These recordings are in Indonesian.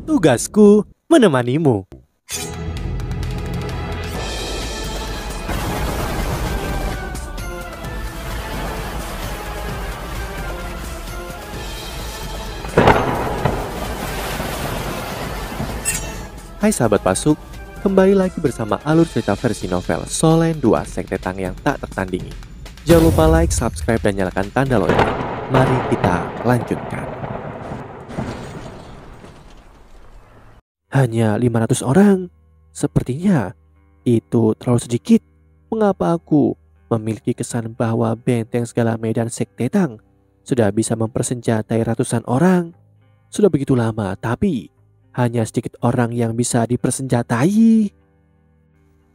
Tugasku menemanimu. Hai sahabat Pasuk, kembali lagi bersama alur cerita versi novel Solen 2 Sekte Tang yang tak tertandingi. Jangan lupa like, subscribe, dan nyalakan tanda lonceng. Mari kita lanjutkan. Hanya 500 orang? Sepertinya itu terlalu sedikit. Mengapa aku memiliki kesan bahwa benteng segala medan Sekte Tang sudah bisa mempersenjatai ratusan orang? Sudah begitu lama, tapi hanya sedikit orang yang bisa dipersenjatai.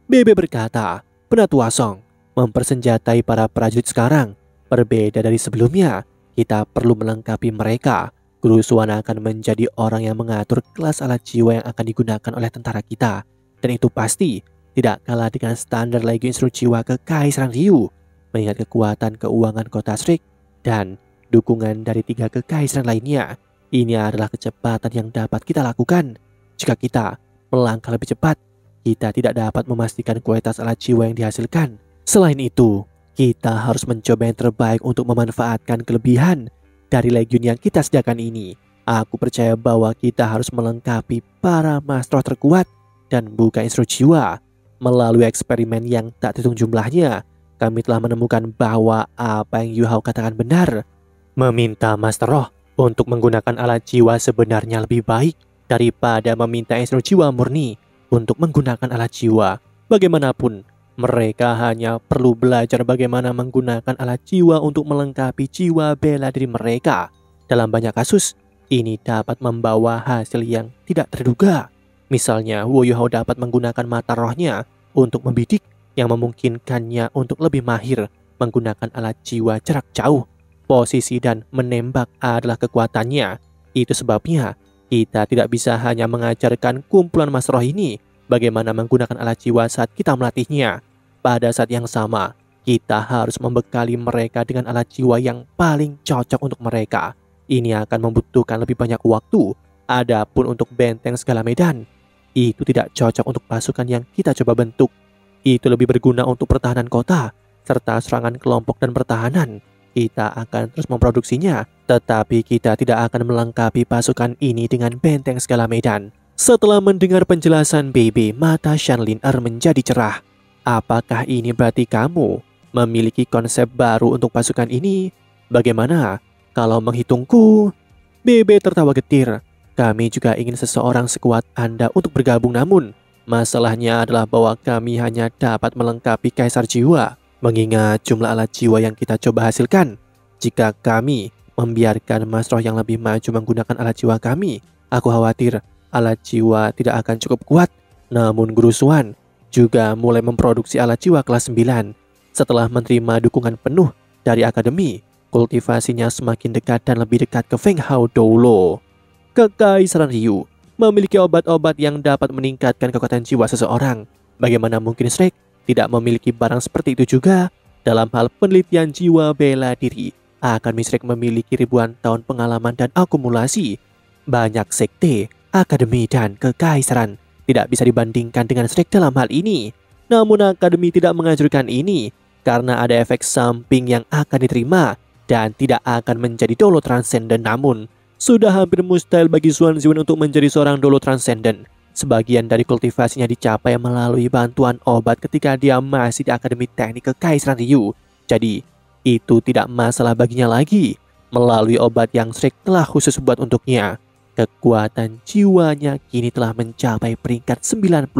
Bebe berkata, Penatua Song mempersenjatai para prajurit sekarang. Berbeda dari sebelumnya, kita perlu melengkapi mereka. Guru Suan akan menjadi orang yang mengatur kelas alat jiwa yang akan digunakan oleh tentara kita. Dan itu pasti tidak kalah dengan standar Legio Instruksi Jiwa Kekaisaran Ryu. Mengingat kekuatan keuangan kota Shrek dan dukungan dari 3 kekaisaran lainnya. Ini adalah kecepatan yang dapat kita lakukan. Jika kita melangkah lebih cepat, kita tidak dapat memastikan kualitas alat jiwa yang dihasilkan. Selain itu, kita harus mencoba yang terbaik untuk memanfaatkan kelebihan dari legion yang kita sediakan ini. Aku percaya bahwa kita harus melengkapi para master terkuat dan buka instruksi jiwa. Melalui eksperimen yang tak terhitung jumlahnya, kami telah menemukan bahwa apa yang Yu Hao katakan benar. Meminta master roh untuk menggunakan alat jiwa sebenarnya lebih baik daripada meminta instruksi jiwa murni untuk menggunakan alat jiwa. Bagaimanapun, mereka hanya perlu belajar bagaimana menggunakan alat jiwa untuk melengkapi jiwa bela diri mereka. Dalam banyak kasus, ini dapat membawa hasil yang tidak terduga. Misalnya, Wu Yuhao dapat menggunakan mata rohnya untuk membidik yang memungkinkannya untuk lebih mahir menggunakan alat jiwa jarak jauh. Posisi dan menembak adalah kekuatannya. Itu sebabnya kita tidak bisa hanya mengajarkan kumpulan mas roh ini bagaimana menggunakan alat jiwa saat kita melatihnya. Pada saat yang sama, kita harus membekali mereka dengan alat jiwa yang paling cocok untuk mereka. Ini akan membutuhkan lebih banyak waktu. Adapun untuk benteng segala medan, itu tidak cocok untuk pasukan yang kita coba bentuk. Itu lebih berguna untuk pertahanan kota serta serangan kelompok dan pertahanan. Kita akan terus memproduksinya, tetapi kita tidak akan melengkapi pasukan ini dengan benteng segala medan. Setelah mendengar penjelasan BB, mata Shanlin menjadi cerah. Apakah ini berarti kamu memiliki konsep baru untuk pasukan ini? Bagaimana kalau menghitungku? BB tertawa getir. Kami juga ingin seseorang sekuat Anda untuk bergabung, namun masalahnya adalah bahwa kami hanya dapat melengkapi Kaisar Jiwa. Mengingat jumlah alat jiwa yang kita coba hasilkan, jika kami membiarkan mas roh yang lebih maju menggunakan alat jiwa kami, aku khawatir alat jiwa tidak akan cukup kuat. Namun Guru Suan juga mulai memproduksi alat jiwa kelas 9. Setelah menerima dukungan penuh dari akademi, kultivasinya semakin dekat dan lebih dekat ke Feng Hao Doulo. Kekaisaran Ryu memiliki obat-obat yang dapat meningkatkan kekuatan jiwa seseorang. Bagaimana mungkin Shrek tidak memiliki barang seperti itu juga? Dalam hal penelitian jiwa bela diri, akan Shrek memiliki ribuan tahun pengalaman dan akumulasi. Banyak sekte, akademi, dan kekaisaran tidak bisa dibandingkan dengan Shrek dalam hal ini. Namun akademi tidak menganjurkan ini karena ada efek samping yang akan diterima dan tidak akan menjadi dolo transenden. Namun sudah hampir mustahil bagi Xuan Ziwen untuk menjadi seorang dolo transenden. Sebagian dari kultivasinya dicapai melalui bantuan obat ketika dia masih di Akademi Teknik Kekaisaran Ryu. Jadi, itu tidak masalah baginya lagi. Melalui obat yang Shrek telah khusus buat untuknya, kekuatan jiwanya kini telah mencapai peringkat 98.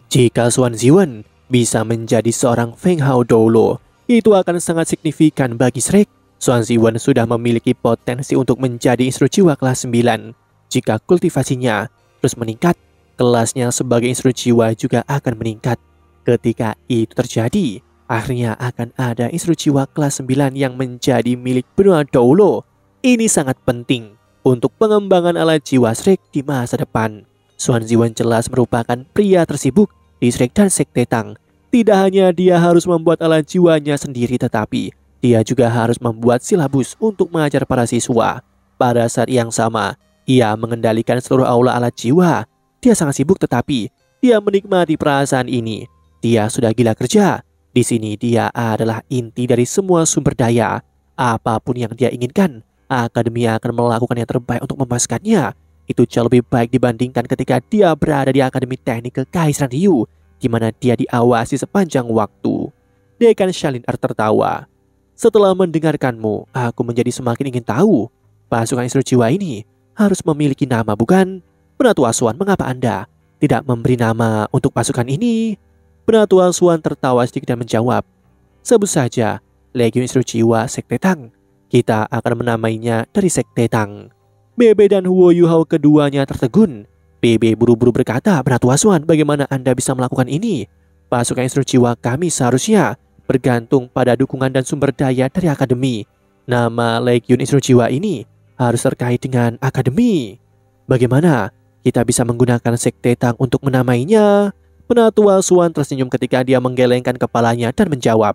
Jika Xuan Ziwen bisa menjadi seorang Feng Hao Doulo, itu akan sangat signifikan bagi Shrek. Xuan Ziwen sudah memiliki potensi untuk menjadi instruksi jiwa kelas 9. Jika kultivasinya terus meningkat, kelasnya sebagai instruksi jiwa juga akan meningkat. Ketika itu terjadi, akhirnya akan ada instruksi jiwa kelas 9 yang menjadi milik Benua Doulo. Ini sangat penting untuk pengembangan alat jiwa Shrek di masa depan. Xuan Ziwen jelas merupakan pria tersibuk di Shrek dan Sekte Tang. Tidak hanya dia harus membuat alat jiwanya sendiri, tetapi dia juga harus membuat silabus untuk mengajar para siswa. Pada saat yang sama, Ia mengendalikan seluruh aula alat jiwa. Dia sangat sibuk tetapi dia menikmati perasaan ini. Dia sudah gila kerja. Di sini dia adalah inti dari semua sumber daya. Apapun yang dia inginkan, akademi akan melakukan yang terbaik untuk memuaskannya. Itu jauh lebih baik dibandingkan ketika dia berada di Akademi Teknik Kekaisaran Ryu, di mana dia diawasi sepanjang waktu. Dekan Shalinar tertawa. Setelah mendengarkanmu, aku menjadi semakin ingin tahu. Pasukan instruksi jiwa ini harus memiliki nama, bukan? Penatua Swan, mengapa Anda tidak memberi nama untuk pasukan ini? Penatua Swan tertawa sedikit dan menjawab, sebut saja Legiun Instruksi Jiwa Sekte Tang. Kita akan menamainya dari Sekte Tang. Bebe dan Huo Yuhao keduanya tertegun. Bebe buru-buru berkata, Penatua Swan, bagaimana Anda bisa melakukan ini? Pasukan instruksi jiwa kami seharusnya bergantung pada dukungan dan sumber daya dari akademi. Nama Legiun Instruksi Jiwa ini harus terkait dengan akademi. Bagaimana kita bisa menggunakan Sekte Tang untuk menamainya? Penatua Swan tersenyum ketika dia menggelengkan kepalanya dan menjawab,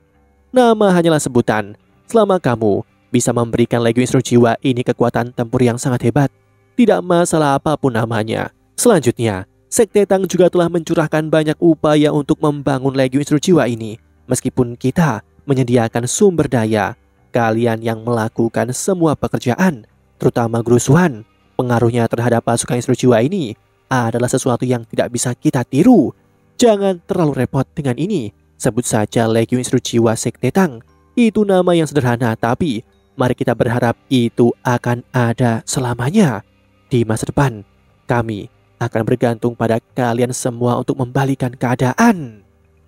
nama hanyalah sebutan. Selama kamu bisa memberikan Legiun Instruksi Jiwa ini kekuatan tempur yang sangat hebat, tidak masalah apapun namanya. Selanjutnya, Sekte Tang juga telah mencurahkan banyak upaya untuk membangun Legiun Instruksi Jiwa ini. Meskipun kita menyediakan sumber daya, kalian yang melakukan semua pekerjaan, terutama Guru Swan, pengaruhnya terhadap pasukan instruksi jiwa ini adalah sesuatu yang tidak bisa kita tiru. Jangan terlalu repot dengan ini. Sebut saja Legiun Instruksi Jiwa Sekte Tang. Itu nama yang sederhana, tapi mari kita berharap itu akan ada selamanya. Di masa depan, kami akan bergantung pada kalian semua untuk membalikan keadaan.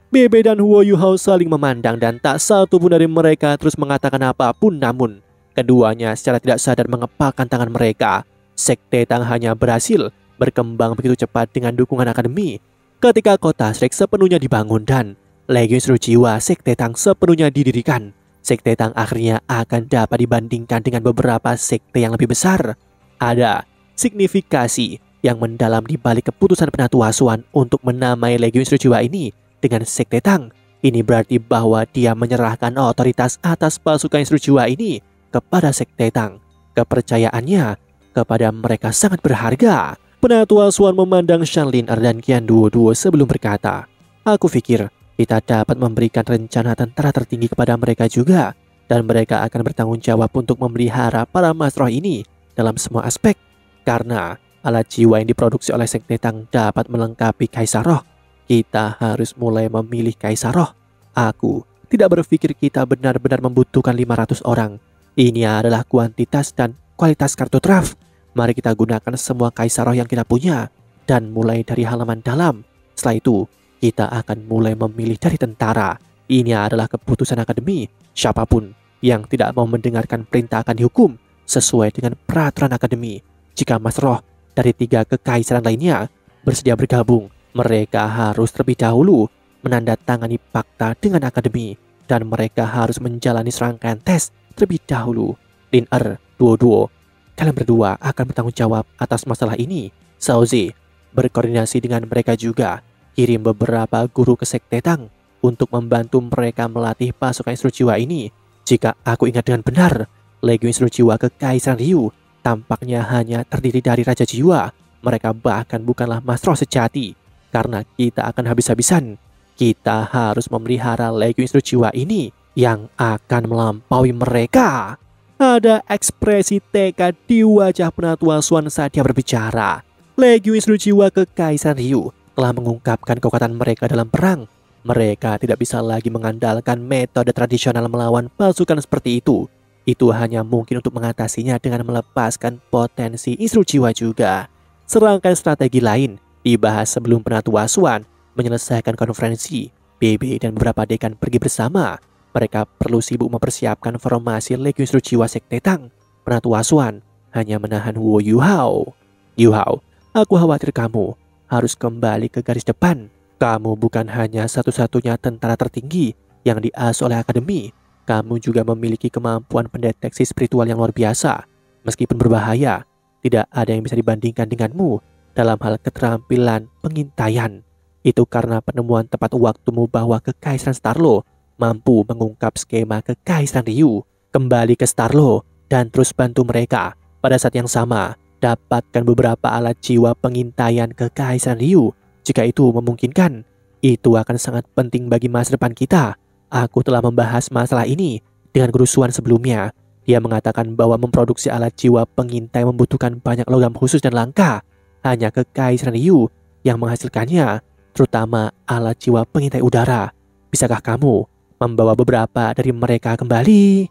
Bebe dan Huo Yuhao saling memandang dan tak satu pun dari mereka terus mengatakan apapun, namun keduanya secara tidak sadar mengepalkan tangan mereka. Sekte Tang hanya berhasil berkembang begitu cepat dengan dukungan akademi. Ketika kota Shrek sepenuhnya dibangun dan Legiun Instruksi Jiwa Sekte Tang sepenuhnya didirikan, Sekte Tang akhirnya akan dapat dibandingkan dengan beberapa sekte yang lebih besar. Ada signifikasi yang mendalam di balik keputusan Penatua Swan untuk menamai Legiun Instruksi Jiwa ini dengan Sekte Tang. Ini berarti bahwa dia menyerahkan otoritas atas pasukan instruksi jiwa ini kepada Sekte Tang. Kepercayaannya kepada mereka sangat berharga. Penatua Swan memandang Shalinar dan Qian Duo sebelum berkata, aku pikir kita dapat memberikan rencana tentara tertinggi kepada mereka juga, dan mereka akan bertanggung jawab untuk memelihara para Mas Roh ini dalam semua aspek, karena alat jiwa yang diproduksi oleh Sekte Tang dapat melengkapi Kaisar Roh. Kita harus mulai memilih Kaisar Roh. Aku tidak berpikir kita benar-benar membutuhkan 500 orang. Ini adalah kuantitas dan kualitas kartu draft. Mari kita gunakan semua Kaisar Roh yang kita punya dan mulai dari halaman dalam. Setelah itu, kita akan mulai memilih dari tentara. Ini adalah keputusan akademi. Siapapun yang tidak mau mendengarkan perintah akan dihukum sesuai dengan peraturan akademi. Jika Mas Roh dari 3 kekaisaran lainnya bersedia bergabung, mereka harus terlebih dahulu menandatangani fakta dengan akademi, dan mereka harus menjalani serangkaian tes terlebih dahulu. Lin Duo, kalian berdua akan bertanggung jawab atas masalah ini. Xiaozi, berkoordinasi dengan mereka juga. Kirim beberapa guru ke Sekte Tang untuk membantu mereka melatih pasukan instruksi jiwa ini. Jika aku ingat dengan benar, Legiun Instruksi Jiwa Kekaisaran Ryu tampaknya hanya terdiri dari Raja Jiwa. Mereka bahkan bukanlah Mas Roh sejati. Karena kita akan habis-habisan, kita harus memelihara Legiun Instruksi Jiwa ini yang akan melampaui mereka. Ada ekspresi tekad di wajah Penatua Swan saat dia berbicara. Legiun Instruksi Jiwa Kekaisaran Ryu telah mengungkapkan kekuatan mereka dalam perang. Mereka tidak bisa lagi mengandalkan metode tradisional melawan pasukan seperti itu. Itu hanya mungkin untuk mengatasinya dengan melepaskan potensi instruksi jiwa juga. Serangkaian strategi lain dibahas sebelum Penatua Swan menyelesaikan konferensi. BB dan beberapa dekan pergi bersama. Mereka perlu sibuk mempersiapkan formasi Legiun Instruksi Jiwa Sekte Tang. Penatua Swan hanya menahan Huo Yuhao. Yuhao, aku khawatir kamu harus kembali ke garis depan. Kamu bukan hanya satu-satunya tentara tertinggi yang diasuh oleh akademi. Kamu juga memiliki kemampuan pendeteksi spiritual yang luar biasa. Meskipun berbahaya, tidak ada yang bisa dibandingkan denganmu dalam hal keterampilan pengintaian. Itu karena penemuan tepat waktumu bahwa Kekaisaran Starlo mampu mengungkap skema Kekaisaran Ryu. Kembali ke Starlo dan terus bantu mereka. Pada saat yang sama, Dapatkan beberapa alat jiwa pengintaian Kekaisaran Ryu. Jika itu memungkinkan, itu akan sangat penting bagi masa depan kita. Aku telah membahas masalah ini dengan Guru Suan sebelumnya. Dia mengatakan bahwa memproduksi alat jiwa pengintai membutuhkan banyak logam khusus dan langka. Hanya Kekaisaran Ryu yang menghasilkannya, terutama alat jiwa pengintai udara. Bisakah kamu membawa beberapa dari mereka kembali?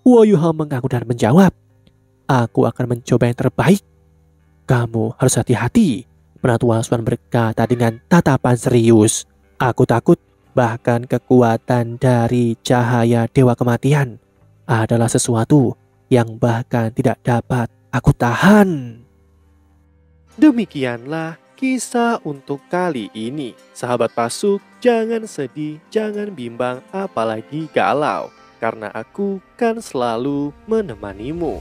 Woyuha mengaku dan menjawab, aku akan mencoba yang terbaik. Kamu harus hati-hati, Penatua Suan berkata dengan tatapan serius. Aku takut bahkan kekuatan dari cahaya Dewa Kematian adalah sesuatu yang bahkan tidak dapat aku tahan. Demikianlah kisah untuk kali ini. Sahabat Pasuk, jangan sedih, jangan bimbang, apalagi galau. Karena aku kan selalu menemanimu.